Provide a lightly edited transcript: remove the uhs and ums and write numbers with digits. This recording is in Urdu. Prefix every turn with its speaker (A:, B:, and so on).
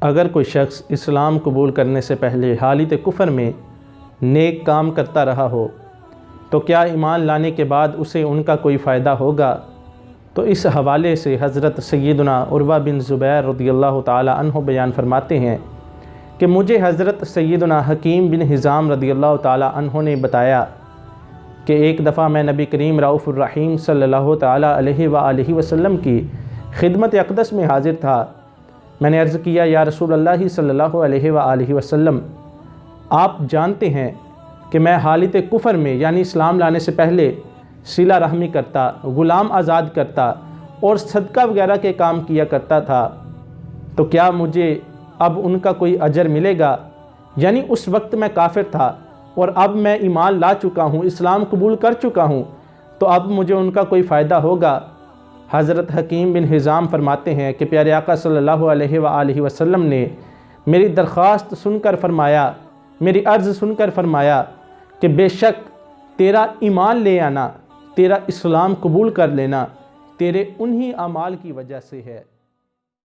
A: اگر کوئی شخص اسلام قبول کرنے سے پہلے حالت کفر میں نیک کام کرتا رہا ہو تو کیا ایمان لانے کے بعد اسے ان کا کوئی فائدہ ہوگا؟ تو اس حوالے سے حضرت سیدنا عروہ بن زبیر رضی اللہ تعالی عنہ بیان فرماتے ہیں کہ مجھے حضرت سیدنا حکیم بن حزام رضی اللہ تعالی عنہ نے بتایا کہ ایک دفعہ میں نبی کریم رؤوف الرحیم صلی اللہ تعالی علیہ وآلہ وسلم کی خدمت اقدس میں حاضر تھا۔ میں نے عرض کیا، یا رسول اللہ صلی اللہ علیہ وآلہ وسلم، آپ جانتے ہیں کہ میں حالت کفر میں یعنی اسلام لانے سے پہلے صلہ رحمی کرتا، غلام آزاد کرتا اور صدقہ وغیرہ کے کام کیا کرتا تھا، تو کیا مجھے اب ان کا کوئی اجر ملے گا؟ یعنی اس وقت میں کافر تھا اور اب میں ایمان لا چکا ہوں، اسلام قبول کر چکا ہوں، تو اب مجھے ان کا کوئی فائدہ ہوگا؟ حضرت حکیم بن حزام فرماتے ہیں کہ پیارے آقا صلی اللہ علیہ وآلہ وسلم نے میری درخواست سن کر فرمایا، میری عرض سن کر فرمایا کہ بے شک تیرا ایمان لے آنا، تیرا اسلام قبول کر لینا تیرے انہی اعمال کی وجہ سے ہے۔